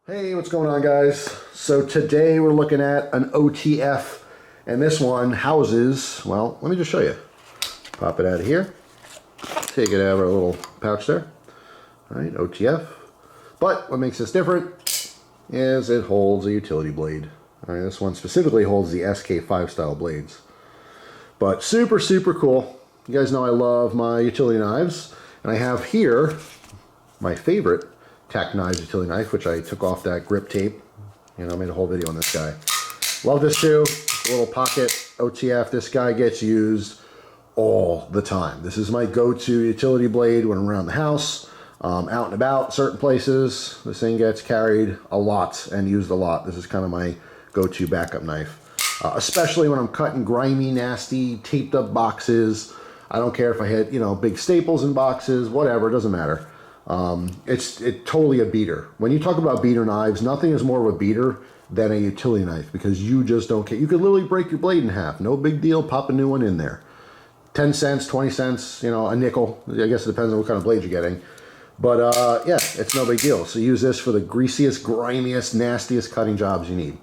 Hey, what's going on, guys? So today we're looking at an OTF, and this one houses, well, let me just show you. Pop it out of here, take it out of our little pouch there. All right, OTF. But what makes this different is it holds a utility blade. All right, this one specifically holds the SK5 style blades. But super, super cool. You guys know I love my utility knives, and I have here my favorite Tech Knives utility knife, which I took off that grip tape. You know, I made a whole video on this guy. Love this too. A little pocket OTF. This guy gets used all the time. This is my go-to utility blade when I'm around the house, out and about, certain places. This thing gets carried a lot and used a lot. This is kind of my go-to backup knife, especially when I'm cutting grimy, nasty, taped up boxes. I don't care if I hit, you know, big staples in boxes, whatever, it doesn't matter. It's totally a beater. When you talk about beater knives, nothing is more of a beater than a utility knife, because you just don't care. You could literally break your blade in half. No big deal. Pop a new one in there. 10 cents, 20 cents, you know, a nickel. I guess it depends on what kind of blade you're getting. But yeah, it's no big deal. So use this for the greasiest, grimiest, nastiest cutting jobs you need.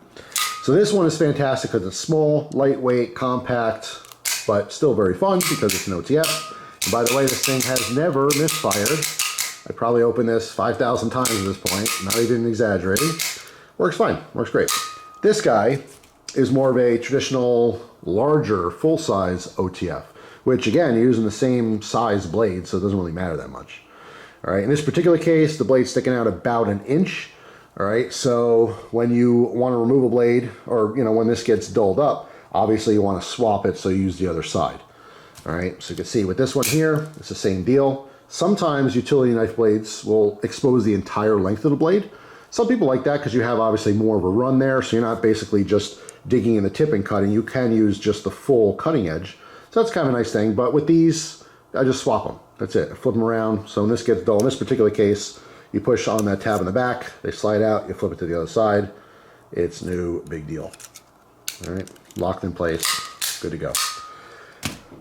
So this one is fantastic because it's small, lightweight, compact, but still very fun because it's an OTF. And by the way, this thing has never misfired. I probably opened this 5,000 times at this point, not even exaggerating. Works fine, works great. This guy is more of a traditional, larger, full-size OTF, which again, you're using the same size blade, so it doesn't really matter that much. All right, in this particular case, the blade's sticking out about 1 inch. All right, so when you want to remove a blade, or you know, when this gets dulled up, obviously you want to swap it so you use the other side. All right, so you can see with this one here, it's the same deal. Sometimes utility knife blades will expose the entire length of the blade. Some people like that because you have obviously more of a run there, so you're not basically just digging in the tip and cutting. You can use just the full cutting edge. So that's kind of a nice thing, but with these, I just swap them. That's it, I flip them around. So when this gets dull, in this particular case, you push on that tab in the back, they slide out, you flip it to the other side. It's no big deal. All right, locked in place, good to go.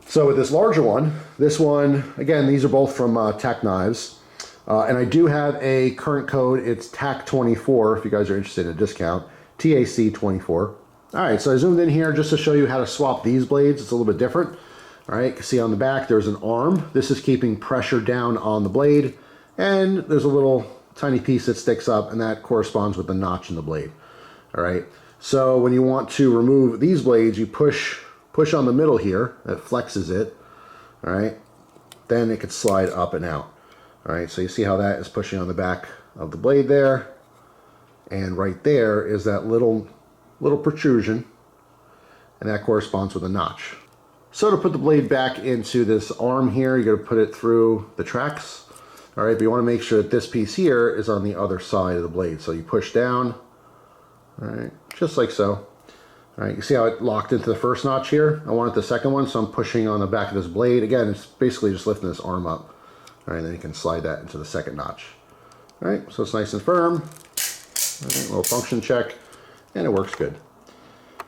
So with this larger one, this one, again, these are both from Tech Knives. And I do have a current code. It's TAC24 if you guys are interested in a discount, TAC24. All right, so I zoomed in here just to show you how to swap these blades. It's a little bit different. All right, you can see on the back there's an arm. This is keeping pressure down on the blade. And there's a little tiny piece that sticks up, and that corresponds with the notch in the blade. All right, so when you want to remove these blades, you push on the middle here, that flexes it, all right? Then it could slide up and out, all right? So you see how that is pushing on the back of the blade there, and right there is that little protrusion, and that corresponds with a notch. So to put the blade back into this arm here, you gotta put it through the tracks, all right? But you wanna make sure that this piece here is on the other side of the blade. So you push down, all right, just like so. All right, you see how it locked into the first notch here? I wanted the second one, so I'm pushing on the back of this blade. Again, it's basically just lifting this arm up. All right, then you can slide that into the second notch. All right, so it's nice and firm. All right, little function check, and it works good.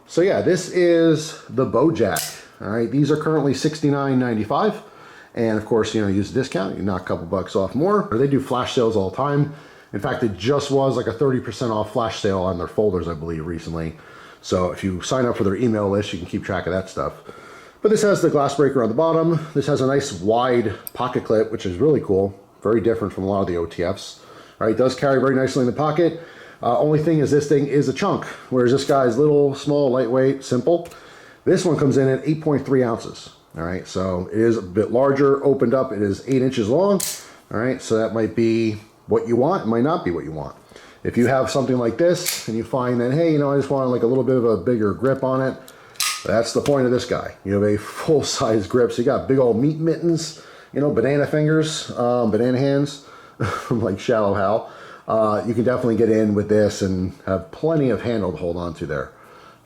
So yeah, this is the Bojack. All right, these are currently $69.95. And of course, you know, use the discount, you knock a couple bucks off more. They do flash sales all the time. In fact, it just was like a 30% off flash sale on their folders, I believe, recently. So if you sign up for their email list, you can keep track of that stuff. But this has the glass breaker on the bottom. This has a nice wide pocket clip, which is really cool. Very different from a lot of the OTFs. All right, it does carry very nicely in the pocket. Only thing is this thing is a chunk, whereas this guy is little, small, lightweight, simple. This one comes in at 8.3 ounces. All right, so it is a bit larger, opened up. It is 8 inches long. All right, so that might be what you want. It might not be what you want. If you have something like this and you find that, hey, you know, I just want like a little bit of a bigger grip on it, that's the point of this guy. You have a full-size grip, so you got big old meat mittens, you know, banana fingers, banana hands, from like Shallow Hal. You can definitely get in with this and have plenty of handle to hold on to there.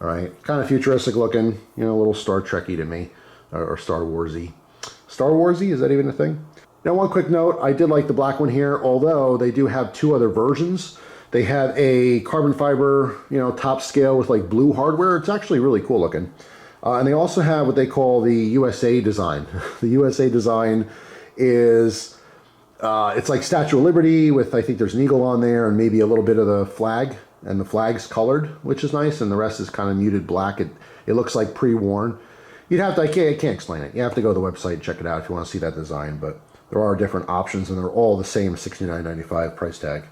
All right, kind of futuristic looking, you know, a little Star Trek-y to me, or Star Wars-y. Star Wars-y, is that even a thing? Now, one quick note, I did like the black one here, although they do have 2 other versions. They have a carbon fiber, you know, top scale with like blue hardware. It's actually really cool looking. And they also have what they call the USA design. The USA design is It's like Statue of Liberty with, I think there's an eagle on there and maybe a little bit of the flag, and the flag's colored, which is nice, and the rest is kind of muted black. It looks like pre-worn. You'd have to, I can't explain it. You have to go to the website and check it out if you want to see that design, but there are different options and they're all the same $69.95 price tag.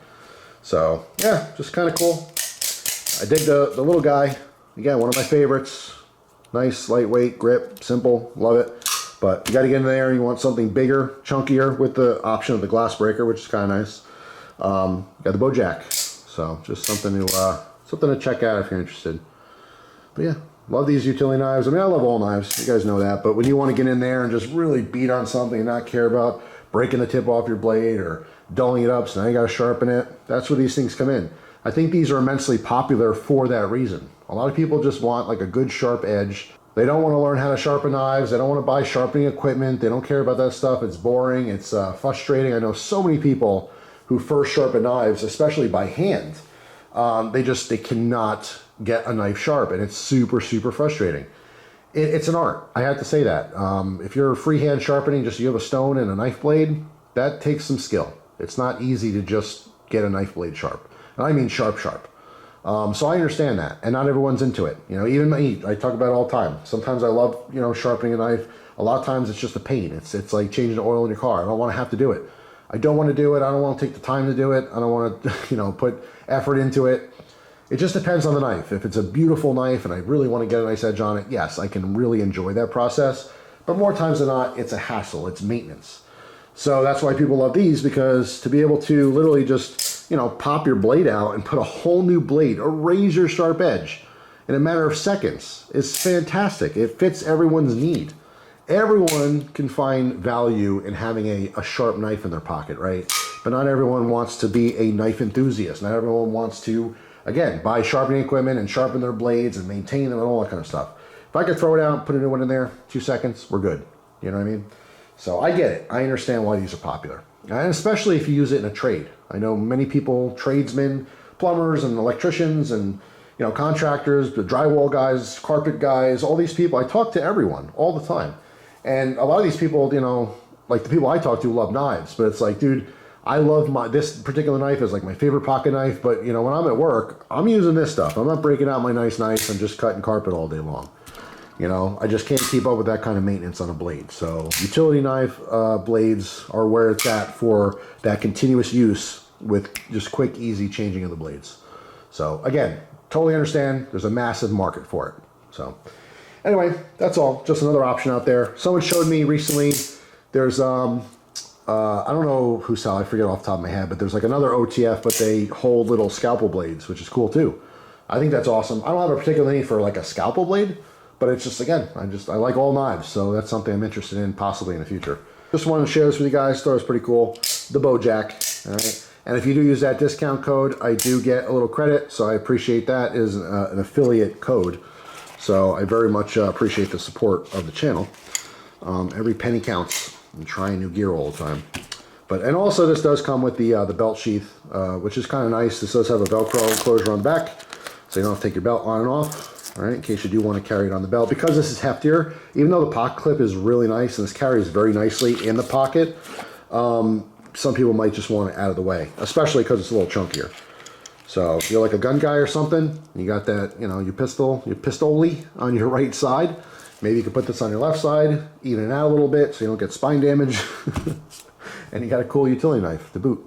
So yeah, just kind of cool. I dig the little guy. Again, one of my favorites. Nice, lightweight, grip, simple, love it. But you got to get in there, you want something bigger, chunkier with the option of the glass breaker, which is kind of nice. Got the Bojack, so just something to check out if you're interested. But yeah, love these utility knives. I mean, I love all knives, you guys know that, but when you want to get in there and just really beat on something and not care about breaking the tip off your blade or dulling it up, so now you got to sharpen it, that's where these things come in. I think these are immensely popular for that reason. A lot of people just want like a good sharp edge. They don't want to learn how to sharpen knives. They don't want to buy sharpening equipment. They don't care about that stuff. It's boring. It's frustrating. I know so many people who first sharpen knives, especially by hand, they cannot get a knife sharp, and it's super, super frustrating. It's an art. I have to say that. If you're freehand sharpening, just you have a stone and a knife blade, that takes some skill. It's not easy to just get a knife blade sharp. And I mean sharp, sharp. So I understand that, and not everyone's into it. You know, even me, I talk about it all the time. Sometimes I love, you know, sharpening a knife. A lot of times it's just a pain. It's like changing the oil in your car. I don't want to have to do it. I don't want to do it. I don't want to take the time to do it. I don't want to, you know, put effort into it. It just depends on the knife. If it's a beautiful knife and I really want to get a nice edge on it, yes, I can really enjoy that process. But more times than not, it's a hassle. It's maintenance. So that's why people love these, because to be able to literally just, you know, pop your blade out and put a whole new blade, a razor sharp edge in a matter of seconds is fantastic. It fits everyone's need. Everyone can find value in having a sharp knife in their pocket, right? But not everyone wants to be a knife enthusiast. Not everyone wants to, again, buy sharpening equipment and sharpen their blades and maintain them and all that kind of stuff. If I could throw it out, put a new one in there, 2 seconds, we're good. You know what I mean? So I get it. I understand why these are popular. And especially if you use it in a trade. I know many people, tradesmen, plumbers and electricians and, you know, contractors, the drywall guys, carpet guys, all these people. I talk to everyone all the time. And a lot of these people, you know, like the people I talk to love knives, but it's like, dude, I love this particular knife is like my favorite pocket knife, but you know, when I'm at work, I'm using this stuff. I'm not breaking out my nice knife and just cutting carpet all day long. You know, I just can't keep up with that kind of maintenance on a blade. So utility knife blades are where it's at for that continuous use with just quick, easy changing of the blades. So again, totally understand. There's a massive market for it. So anyway, that's all. Just another option out there. Someone showed me recently, there's, I don't know who sell, I forget off the top of my head, but there's like another OTF, but they hold little scalpel blades, which is cool too. I think that's awesome. I don't have a particular need for like a scalpel blade, but it's just, again, I like all knives, so that's something I'm interested in possibly in the future. Just wanted to share this with you guys. Thought it was pretty cool. The Bojack, all right? And if you do use that discount code, I do get a little credit, so I appreciate that. It is an affiliate code, so I very much appreciate the support of the channel. Every penny counts. I'm trying new gear all the time. And also this does come with the belt sheath, which is kind of nice. This does have a Velcro enclosure on the back, so you don't have to take your belt on and off. All right, in case you do want to carry it on the belt. Because this is heftier, even though the pocket clip is really nice and this carries very nicely in the pocket, some people might just want it out of the way, especially because it's a little chunkier. So if you're like a gun guy or something, you got that, you know, your pistol-y on your right side, maybe you can put this on your left side, even it out a little bit so you don't get spine damage. And you got a cool utility knife to boot.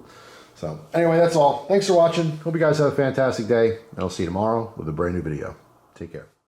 So anyway, that's all. Thanks for watching. Hope you guys have a fantastic day. And I'll see you tomorrow with a brand new video. Take care.